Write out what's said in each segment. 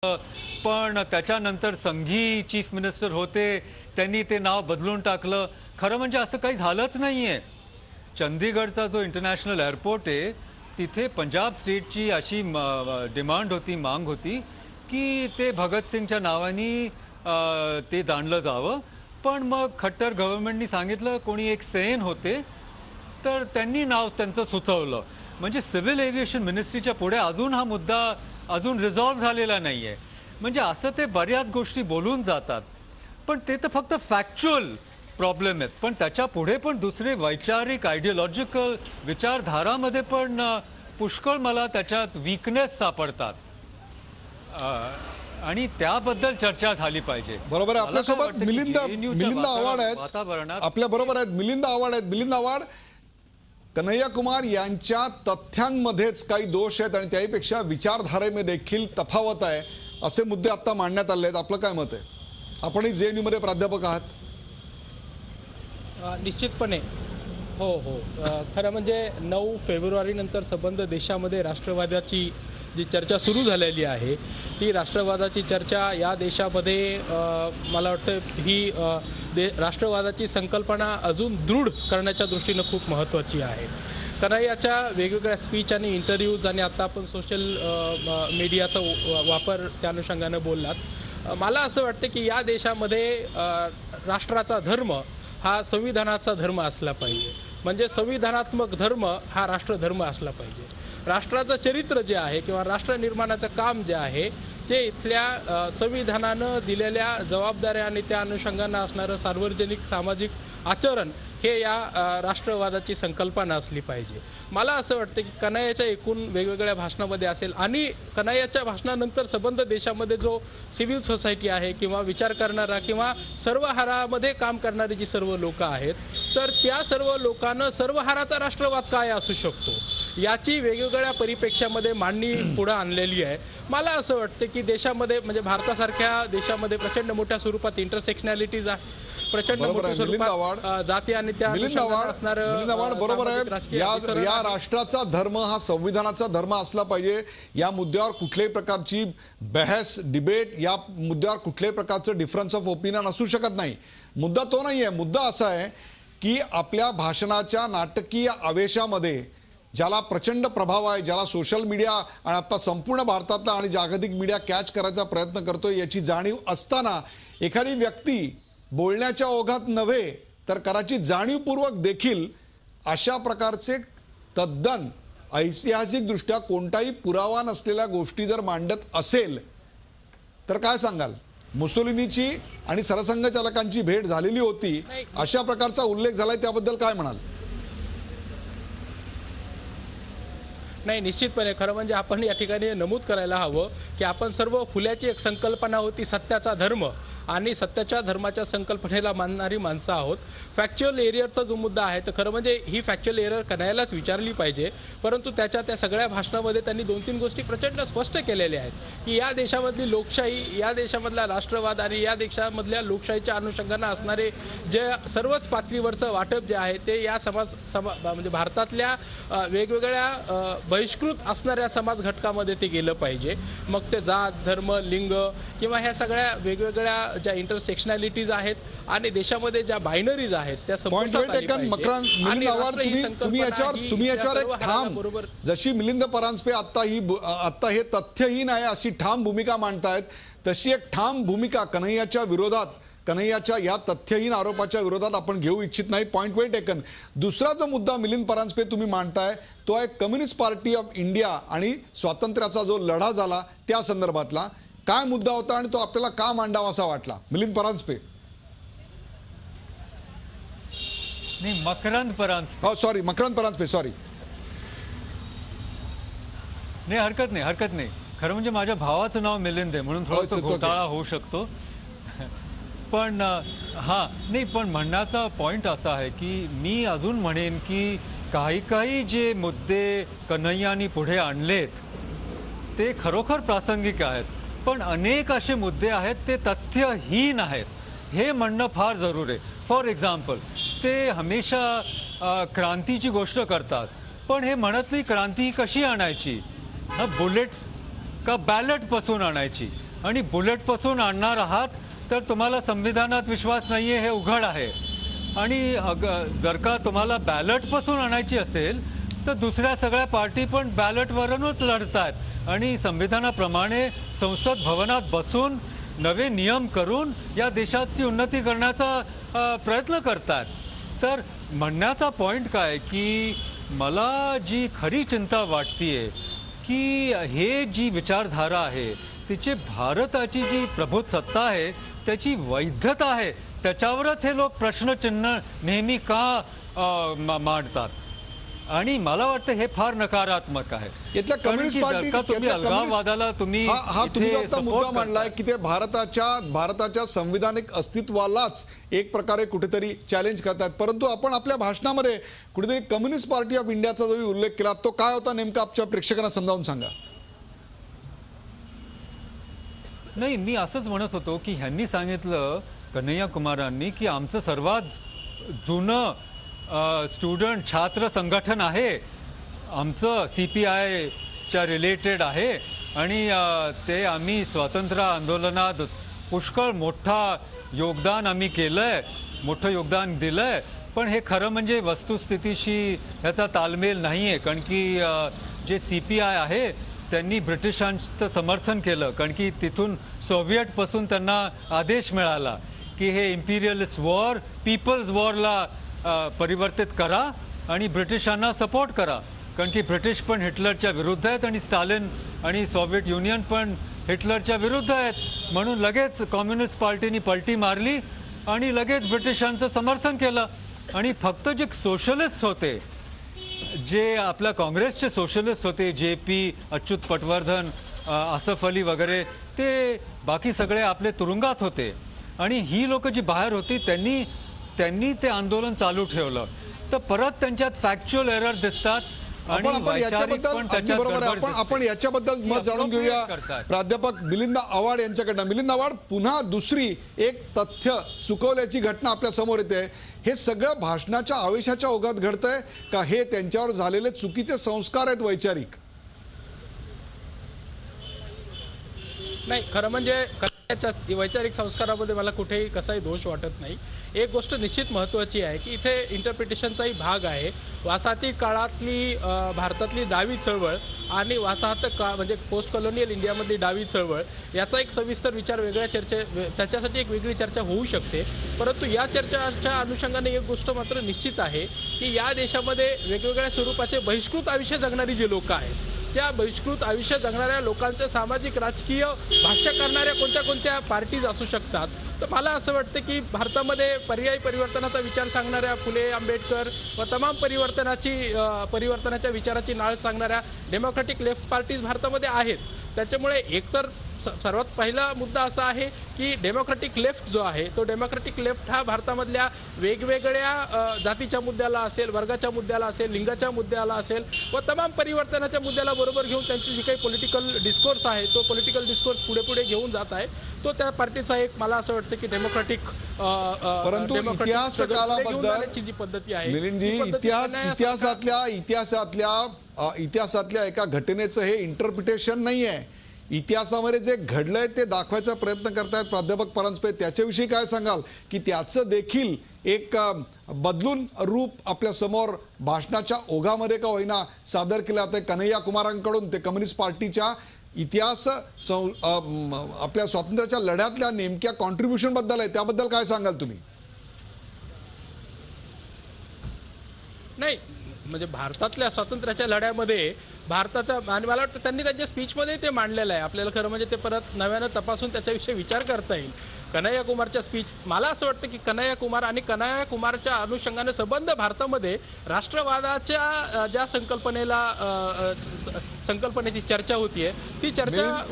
पण त्याच्यानंतर संघी chief minister होते, त्यांनी ते नाव बदलून टाकलं. खरं म्हणजे असं काही झालंच नाहीये. चंदीगडचा जो इंटरनॅशनल एअरपोर्ट आहे तिथे पंजाब स्टेटची अशी डिमांड होती, मांग होती की ते भगतसिंगच्या नावाने ते जाणलं जावं. पण मग खट्टर गव्हर्नमेंटनी सांगितलं, कोणी एक सेन होते तर त्यांनी नाव त्यांचं सुचवलं. म्हणजे सिव्हिल एव्हिएशन मिनिस्ट्रीच्या पुढे अजून हा मुद्दा अजून रिझॉल्व्ह झालेला नाहीये. म्हणजे असं ते बऱ्याच गोष्टी बोलून जातात, पण ते तर फक्त फॅक्च्युअल प्रॉब्लेम आहेत. पण त्याच्या पुढे पण दुसरे वैचारिक आयडियोलॉजिकल विचारधारामध्ये पण पुष्कळ मला त्याच्यात वीकनेस सापडतात आणि त्याबद्दल चर्चा झाली पाहिजे. बरोबर आहे. आपल्यासोबत मिलिंद आव्हाड आहेत, वातावरणात आपल्या बरोबर आहेत मिलिंद आव्हाड आहेत. मिलिंद आव्हाड, कन्हैया कुमार यांच्या तथ्यांमध्येच काही दोष आहेत आणि त्याहीपेक्षा विचारधारेमध्ये देखील तफावत आहे, असे मुद्दे आता मांडण्यात आले आहेत. आपलं काय मत आहे? आपणही JNU मध्ये प्राध्यापक आहात. निश्चितपणे हो. खरं म्हणजे 9 फेब्रुवारी नंतर संबंध देशामध्ये राष्ट्रवादाची जी चर्चा सुरू झालेली आहे, ती राष्ट्रवादाची चर्चा या देशामध्ये मला वाटतं ही राष्ट्रवादाची संकल्पना अजून दृढ करण्याच्या दृष्टीनं खूप महत्त्वाची आहे. कन्हैयाच्या वेगवेगळ्या स्पीच आणि इंटरव्ह्यूज आणि आता आपण सोशल मीडियाचा वापर त्या अनुषंगानं बोललात. मला असं वाटतं की या देशामध्ये राष्ट्राचा धर्म हा संविधानाचा धर्म असला पाहिजे. म्हणजे संविधानात्मक धर्म हा राष्ट्रधर्म असला पाहिजे. राष्ट्राचं चरित्र जे आहे किंवा राष्ट्र निर्माणाचं काम जे आहे ते इथल्या संविधानानं दिलेल्या जबाबदाऱ्या आणि त्या अनुषंगानं असणारं सार्वजनिक सामाजिक आचरण हे या राष्ट्रवादाची संकल्पना असली पाहिजे. मला असं वाटतं की कन्हैयाच्या एकूण वेगवेगळ्या भाषणामध्ये असेल आणि कन्हैयाच्या भाषणानंतर संबंध देशामध्ये जो सिव्हिल सोसायटी आहे किंवा विचार करणारा किंवा सर्वहारामध्ये काम करणारी जी सर्व लोक आहेत, तर त्या सर्व लोकांना सर्वहाराचा राष्ट्रवाद काय असू शकतो याची वेगवेगळ्या परिप्रेक्ष्यामध्ये मांडणी पुढे आणलेली आहे. मला असं वाटतं की देशामध्ये म्हणजे भारतासारख्या देशामध्ये प्रचंड मोठ्या स्वरूपात इंटरसेक्शनॅलिटीज आहे, प्रचंड मोठ्या स्वरूपात जाती आणि त्या बरोबर आहे. या राष्ट्राचा धर्म हा संविधानाचा धर्म असला पाहिजे. या मुद्द्यावर कुठल्याही प्रकारची बहस डिबेट, या मुद्द्यावर कुठल्याही प्रकारचं डिफरन्स ऑफ ओपिनियन असू शकत नाही. मुद्दा तो नाही आहे. मुद्दा असा आहे की आपल्या भाषणाच्या नाटकीय आवेशामध्ये ज्याला प्रचंड प्रभाव आहे, ज्याला सोशल मीडिया आणि आता संपूर्ण भारतातला आणि जागतिक मीडिया कॅच करायचा प्रयत्न करतोय, याची जाणीव असताना एखादी व्यक्ती बोलण्याच्या ओघात नव्हे तर कदाचित जाणीवपूर्वक देखील अशा प्रकारचे तद्दन ऐतिहासिकदृष्ट्या कोणताही पुरावा नसलेल्या गोष्टी जर मांडत असेल तर काय सांगाल? मुसोलिनीची आणि सरसंघचालकांची भेट झालेली होती, अशा प्रकारचा उल्लेख झालाय, त्याबद्दल काय म्हणाल? नाही, निश्चितपणे खरं म्हणजे आपण या ठिकाणी नमूद करायला हवं की आपण सर्व फुल्याची एक संकल्पना होती सत्याचा धर्म आणि सत्याच्या धर्माच्या संकल्पनेला मानणारी माणसं आहोत. फॅक्च्युअल एरियरचा जो मुद्दा आहे तर खरं म्हणजे ही फॅक्च्युअल एरर कन्हैयालाच विचारली पाहिजे. परंतु त्या सगळ्या भाषणामध्ये त्यांनी 2-3 गोष्टी प्रचंड स्पष्ट केलेल्या आहेत की या देशामधली लोकशाही, या देशामधला राष्ट्रवाद आणि या देशामधल्या लोकशाहीच्या अनुषंगानं असणारे जे सर्वच पातळीवरचं वाटप जे आहे ते या म्हणजे भारतातल्या वेगवेगळ्या बहिष्कृत असणाऱ्या समाज घटकामध्ये ते गेलं पाहिजे. मग ते जात, धर्म, लिंग किंवा ह्या सगळ्या वेगवेगळ्या ज्या इंटरसेक्शनॅलिटीज आहेत आणि देशामध्ये ज्या बायनरीज आहेत त्या तुम्ही याच्यावर एक ठाम, जशी मिलिंद परांजपे आता हे तथ्यहीन आहे अशी ठाम भूमिका मांडतायत, तशी एक ठाम भूमिका कन्हैयाच्या विरोधात, कन्हैयाच्या या तथ्यहीन आरोपाच्या विरोधात आपण घेऊ इच्छित नाही. पॉइंट वेल टेकन. दुसरा जो मुद्दा मिलिंद परांजपे तुम्ही मांडताय तो आहे कम्युनिस्ट पार्टी ऑफ इंडिया आणि स्वातंत्र्याचा जो लढा झाला त्या संदर्भातला. काय मुद्दा होता आणि तो आपल्याला का मांडावा असा वाटला? मिलिंद परांजपे. नाही, मकरंद परांजपे. Sorry, Makarand Paranjape, sorry. नाही, हरकत नाही. खरं म्हणजे माझ्या भावाचं नाव मिलिंद आहे म्हणून थोडासा घोटाळा होऊ शकतो. पण पण म्हणण्याचा पॉइंट असा आहे की मी अजून म्हणेन की काही जे मुद्दे कन्हैयानी पुढे आणलेत ते खरोखर प्रासंगिक आहेत, पण अनेक असे मुद्दे आहेत ते तथ्यहीन आहेत, हे म्हणणं फार जरूर आहे. फॉर एक्झाम्पल, ते हमेशा क्रांतीची गोष्ट करतात, पण हे म्हणत नाही क्रांती कशी आणायची, बुलेट का बॅलेट पासून आणायची. आणि बुलेटपासून आणणार आहात तर तुम्हाला संविधानात विश्वास नाही आहे हे उघड आहे. आणि जर का तुम्हाला बॅलटपासून आणायची असेल तर दुसऱ्या सगळ्या पार्टी पण बॅलटवरूनच लढतात आणि संविधानाप्रमाणे संसद भवनात बसून नवे नियम करून या देशाची उन्नती करण्याचा प्रयत्न करतात. तर म्हणण्याचा पॉईंट काय की मला जी खरी चिंता वाटतीये की हे जी विचारधारा आहे तिचे भारताची जी प्रभुत्व सत्ता आहे त्याची वैधता आहे त्याच्यावरच हे लोक प्रश्नचिन्ह नेहमी का मांडतात. आणि मला वाटतं हे फार नकारात्मक आहे. इथल्या कम्युनिस्ट पार्टी तुम्ही अलगाववादाला तुम्ही तुम्ही आता मुद्दा मांडलाय की ते भारताच्या संविधानिक अस्तित्वालाच एक प्रकारे कुठेतरी चॅलेंज करतात. परंतु आपण आपल्या भाषणामध्ये कुठेतरी कम्युनिस्ट पार्टी ऑफ इंडियाचा जो उल्लेख केला तो काय होता नेमका आमच्या प्रेक्षकांना समजावून सांगा. नाही, मी असंच म्हणत होतो की ह्यांनी सांगितलं कन्हैया कुमारांनी की आमचं सर्वात जुनं स्टुडंट छात्र संघटन आहे, आमचं CPIच्या रिलेटेड आहे आणि ते आम्ही स्वातंत्र्य आंदोलनात पुष्कळ मोठं योगदान दिलंय. पण हे खरं म्हणजे वस्तुस्थितीशी ह्याचा ताळमेळ नाही आहे. कारण की जे CPI आहे त्यांनी ब्रिटिशांचं समर्थन केलं कारण की तिथून सोव्हिएटपासून त्यांना आदेश मिळाला की हे इम्पिरियलिस्ट वॉर पीपल्स वॉरला परिवर्तित करा आणि ब्रिटिशांना सपोर्ट करा. कारण की ब्रिटिश पण हिटलरच्या विरुद्ध आहेत आणि स्टालिन आणि सोव्हिएट युनियन पण हिटलरच्या विरुद्ध आहेत. म्हणून लगेच कम्युनिस्ट पार्टीनी पलटी मारली आणि लगेच ब्रिटिशांचं समर्थन केलं. आणि फक्त जे सोशलिस्ट होते, जे आपल्या काँग्रेसचे सोशलिस्ट होते, JP, अच्युत पटवर्धन, आसफ अली वगैरे, ते बाकी सगळे आपले तुरुंगात होते. आणि ही लोक जी बाहेर होती त्यांनी ते आंदोलन चालू ठेवलं. तर परत त्यांच्यात फॅक्च्युअल एरर दिसतात. आपण याच्याबद्दल मत जाणून घेऊया प्राध्यापक मिलिंद आव्हाड यांच्याकडनं. मिलिंद आव्हाड, पुन्हा दुसरी एक तथ्य चुकवल्याची घटना आपल्या समोर येते. हे सगळं भाषणाच्या आवेशाच्या ओघात घडतंय का हे त्यांच्यावर झालेले चुकीचे संस्कार आहेत वैचारिक? नाही, खरं म्हणजे वैचारिक संस्कारामध्ये मला कुठेही कसाही दोष वाटत नाही. एक गोष्ट निश्चित महत्त्वाची आहे की इथे इंटरप्रिटेशनचाही भाग आहे. वसाहती काळातली भारतातली डावी चळवळ आणि म्हणजे पोस्ट कॉलोनियल इंडियामधली डावी चळवळ याचा एक सविस्तर विचार त्याच्यासाठी एक वेगळी चर्चा होऊ शकते. परंतु या चर्चाच्या अनुषंगाने एक गोष्ट मात्र निश्चित आहे की या देशामध्ये वेगवेगळ्या स्वरूपाचे बहिष्कृत आयुष्य जगणारी जी लोक आहेत त्या बहिष्कृत आयुष्य जगणाऱ्या लोकांचं सामाजिक राजकीय भाष्य करणाऱ्या कोणत्या पार्टीज असू शकतात. तर मला असं वाटतं की भारतामध्ये पर्यायी परिवर्तनाचा विचार सांगणाऱ्या फुले, आंबेडकर व तमाम परिवर्तनाच्या विचाराची नाळ सांगणाऱ्या डेमोक्रॅटिक लेफ्ट पार्टीज भारतामध्ये आहेत. त्याच्यामुळे एकतर सर्वात पहिला मुद्दा असा आहे की डेमोक्रॅटिक लेफ्ट जो आहे तो डेमोक्रॅटिक लेफ्ट हा भारतामधल्या वेगवेगळ्या जातीच्या मुद्द्याला असेल, वर्गाच्या मुद्द्याला असेल, लिंगाच्या मुद्द्याला असेल व तमाम परिवर्तनाच्या मुद्द्याला बरोबर घेऊन त्यांची जी काही पॉलिटिकल डिस्कोर्स आहे तो पॉलिटिकल डिस्कोर्स पुढे घेऊन जात आहे. तो त्या पार्टीचा एक मला असं वाटतं की डेमोक्रॅटिक परंतु इतिहास कालाबद्दल जी पद्धती आहे मिलिंदजी, इतिहासातल्या एका घटनेचं हे इंटरप्रिटेशन नाही आहे. इतिहासामध्ये जे घडलंय ते दाखवायचा प्रयत्न करतायत प्राध्यापक परांजपे. त्याच्याविषयी काय सांगाल की त्याचं देखील एक बदलून रूप आपल्या समोर भाषणाच्या ओघामध्ये का होईना सादर केलं जातंय कन्हैया कुमारांकडून. ते कम्युनिस्ट पार्टीच्या इतिहास आपल्या स्वातंत्र्याच्या लढ्यातल्या नेमक्या कॉन्ट्रीब्युशन बद्दल आहे, त्याबद्दल काय सांगाल तुम्ही? नाही, म्हणजे भारतातल्या स्वातंत्र्याच्या लढ्यामध्ये भारताचा, आणि मला वाटतं त्यांनी त्यांच्या स्पीचमध्ये ते मांडलेलं आहे. आपल्याला खरं म्हणजे ते परत नव्यानं तपासून त्याच्याविषयी विचार करता येईल. कन्हैया कुमारच्या स्पीच, मला असं वाटतं की कन्हैया कुमार आणि कन्हैया कुमारच्या अनुषंगाने संबंध भारतामध्ये राष्ट्रवादाच्या ज्या संकल्पनेची चर्चा होतीये ती चर्चा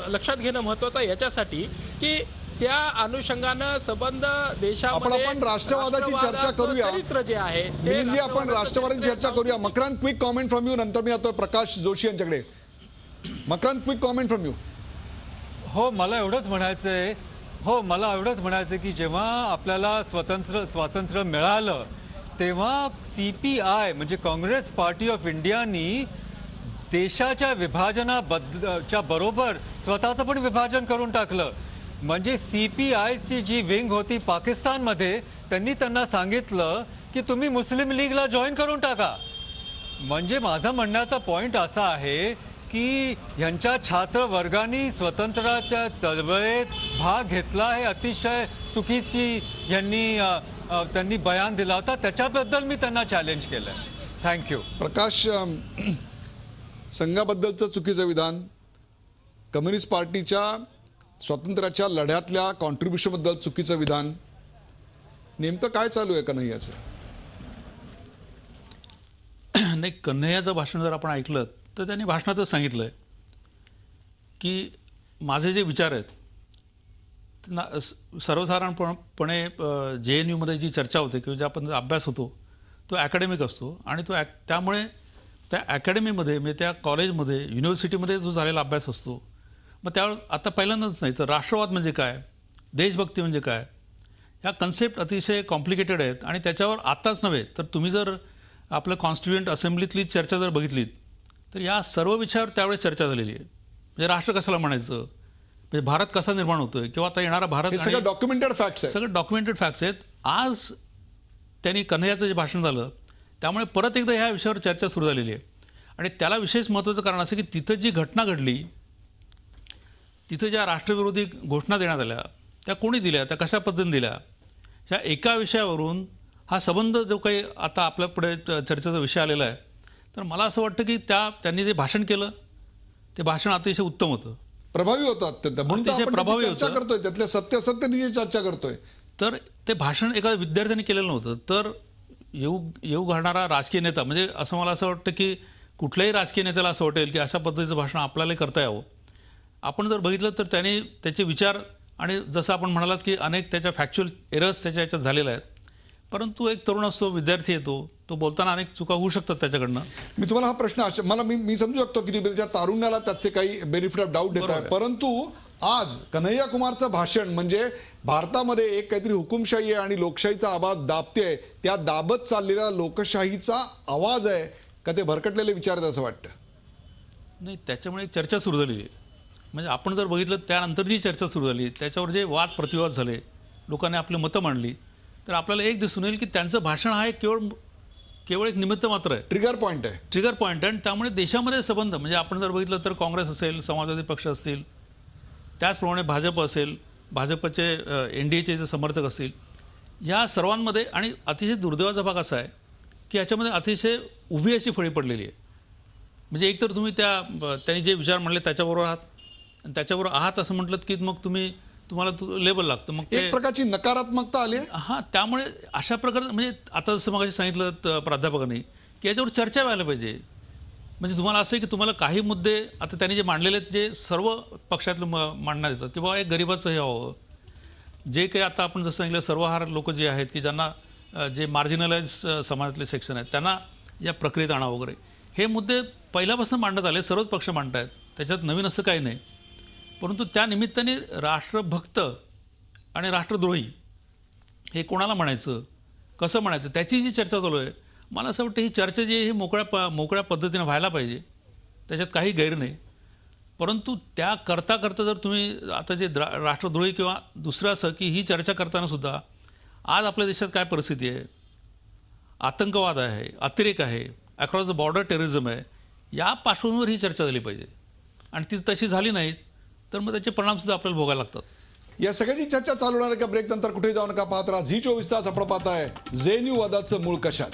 लक्षात घेणं महत्त्वाचं आहे याच्यासाठी की त्या अनुषंगानं संबंध देशामध्ये आपण राष्ट्रवादाची चर्चा करूया. चरित्र जे आहे मिलिंदजी, आपण राष्ट्रवादाची चर्चा करूया. Makarand, quick comment from you. नंतर मी आता प्रकाश जोशी यांच्याकडे. Makarand, quick comment from you. हो, मला एवढंच म्हणायचं की जेव्हा आपल्याला स्वातंत्र्य मिळालं तेव्हा CPI म्हणजे काँग्रेस पार्टी ऑफ इंडियानी देशाच्या विभाजनाच्या बरोबर स्वतःचं पण विभाजन करून टाकलं. म्हणजे CPIची जी विंग होती पाकिस्तानमध्ये, त्यांनी त्यांना सांगितलं की तुम्ही मुस्लिम लीगला जॉईन करून टाका. म्हणजे माझा म्हणण्याचा पॉइंट असा आहे की ह्यांच्या छात्र वर्गाने स्वतंत्राच्या चळवळीत भाग घेतला हे अतिशय चुकीची त्यांनी बयान दिला होता. त्याच्याबद्दल मी त्यांना चॅलेंज केलंय. थँक्यू. प्रकाश, संघाबद्दलचं चुकीचं विधान, कम्युनिस्ट पार्टीच्या स्वातंत्र्याच्या लढ्यातल्या कॉन्ट्रीब्युशनबद्दल चुकीचं विधान, नेमकं काय चालू आहे कन्हैयाचं? नाही, कन्हैयाचं भाषण जर आपण ऐकलं तर त्यांनी भाषणातच सांगितलंय की माझे जे विचार आहेत सर्वसाधारणपणे JNUमध्ये जी चर्चा होते किंवा ज्या पण अभ्यास होतो तो अकॅडमिक असतो आणि त्यामुळे त्या अकॅडमीमध्ये म्हणजे त्या कॉलेजमध्ये युनिव्हर्सिटीमध्ये जो झालेला अभ्यास असतो, मग त्यावर आता पहिल्यांदाच नाही तर राष्ट्रवाद म्हणजे काय, देशभक्ती म्हणजे काय, ह्या कन्सेप्ट अतिशय कॉम्प्लिकेटेड आहेत. आणि त्याच्यावर आताच नव्हे तर तुम्ही जर आपलं कॉन्स्टिट्युएंट असेंब्लीतली चर्चा जर बघितलीत तर या सर्व विषयावर त्यावेळेस चर्चा झालेली आहे. म्हणजे राष्ट्र कशाला म्हणायचं, म्हणजे भारत कसा निर्माण होतोय किंवा आता येणारा भारत, सगळं डॉक्युमेंटेड फॅक्ट्स आहेत. सगळं डॉक्युमेंटेड फॅक्ट्स आहेत. आज त्यांनी कन्हैयाचं जे भाषण झालं त्यामुळे परत एकदा ह्या विषयावर चर्चा सुरू झालेली आहे. आणि त्याला विशेष महत्त्वाचं कारण असं की तिथं जी घटना घडली, तिथं ज्या राष्ट्रविरोधी घोषणा देण्यात आल्या त्या कोणी दिल्या, त्या कशा पद्धतीने दिल्या, ह्या एका विषयावरून हा संबंध जो काही आता आपल्या पुढे चर्चेचा विषय आलेला आहे. तर मला असं वाटतं की त्यांनी जे भाषण केलं ते भाषण अतिशय उत्तम होतं, प्रभावी होतं, अत्यंत. म्हणून अतिशय आपण प्रभावी चर्चा होतं. करतोय, त्यातल्या सत्यासत्य चर्चा करतोय. तर ते भाषण एका विद्यार्थ्यांनी केलेलं नव्हतं. तर येऊ घालणारा राजकीय नेता, म्हणजे असं मला असं वाटतं की कुठल्याही राजकीय नेत्याला असं वाटेल की अशा पद्धतीचं भाषण आपल्याला करता यावं. आपण जर बघितलं तर त्याने त्याचे विचार आणि जसं आपण म्हणालात की अनेक त्याच्या फॅक्च्युअल एरर्स त्याच्या याच्यात झालेल्या आहेत, परंतु एक तरुण असतो, विद्यार्थी येतो, तो बोलताना अनेक चुका होऊ शकतात त्याच्याकडनं. मी तुम्हाला हा प्रश्न मी समजू शकतो की तुम्ही त्या तारुण्याला त्याचे काही बेनिफिट ऑफ डाऊट देताय, परंतु आज कन्हैया कुमारचं भाषण म्हणजे भारतामध्ये एक काहीतरी हुकुमशाही आहे आणि लोकशाहीचा आवाज दाबतेय, त्या दाबत चाललेल्या लोकशाहीचा आवाज आहे का ते भरकटलेले विचार आहेत असं वाटतं? नाही, त्याच्यामुळे एक चर्चा सुरू झालेली आहे. म्हणजे आपण जर बघितलं त्यानंतर जी चर्चा सुरू झाली त्याच्यावर जे वाद प्रतिवाद झाले, लोकांनी आपली मतं मांडली, तर आपल्याला एक दिसून येईल की त्यांचं भाषण हा एक केवळ एक निमित्त मात्र आहे, ट्रिगर पॉईंट आहे. आणि त्यामुळे देशामध्ये संबंध, म्हणजे आपण जर बघितलं तर काँग्रेस असेल, समाजवादी पक्ष असतील, त्याचप्रमाणे भाजप असेल, भाजपचे NDAचे जे समर्थक असतील, या सर्वांमध्ये आणि अतिशय दुर्दैवाचा भाग असा आहे की याच्यामध्ये अतिशय उभी अशी फळी पडलेली आहे. म्हणजे एकतर तुम्ही त्यांनी जे विचार म्हणले त्याच्याबरोबर आहात आणि त्याच्याबरोबर आहात असं म्हटलं की मग तुम्हाला लेबल लागतं, मग एक प्रकारची नकारात्मकता आली. हां, त्यामुळे अशा प्रकारे म्हणजे आता जसं मगाशी सांगितलं प्राध्यापकांनी की याच्यावर चर्चा व्हायला पाहिजे. म्हणजे तुम्हाला असं आहे की तुम्हाला काही मुद्दे आता त्यांनी जे मांडलेले आहेत जे सर्व पक्षातले मांडण्यात येतात की बाबा एक गरिबाचं हे हवं, जे काही आता आपण जसं सांगितलं सर्वहार लोक जे आहेत की ज्यांना जे मार्जिनलाइज समाजातले सेक्शन आहेत त्यांना या प्रक्रियेत आणा वगैरे, हे मुद्दे पहिल्यापासून मांडण्यात आले, सर्वच पक्ष मांडत आहेत, त्याच्यात नवीन असं काही नाही. परंतु त्या निमित्ताने राष्ट्रभक्त आणि राष्ट्रद्रोही हे कोणाला म्हणायचं, कसं म्हणायचं, त्याची जी चर्चा चालू आहे, मला असं वाटतं ही चर्चा जी आहे ही मोकळ्या पद्धतीने व्हायला पाहिजे, त्याच्यात काही गैर नाही. परंतु त्या करता जर तुम्ही आता जे राष्ट्रद्रोही किंवा दुसरं असं की ही चर्चा करताना सुद्धा आज आपल्या देशात काय परिस्थिती आहे, आतंकवाद आहे, अतिरेक आहे, अक्रॉस द बॉर्डर टेररिझम आहे, या पार्श्वभूमीवर ही चर्चा झाली पाहिजे. आणि ती तशी झाली नाही तर मग त्याचे परिणाम सुद्धा आपल्याला भोगायला लागतात. या सगळ्याची चर्चा चालू होणार आहे का? ब्रेक नंतर कुठे जाऊ नका, पाहत राहा झी 24 तास. आपण पाहताय JNU वादाचं मूळ कशात.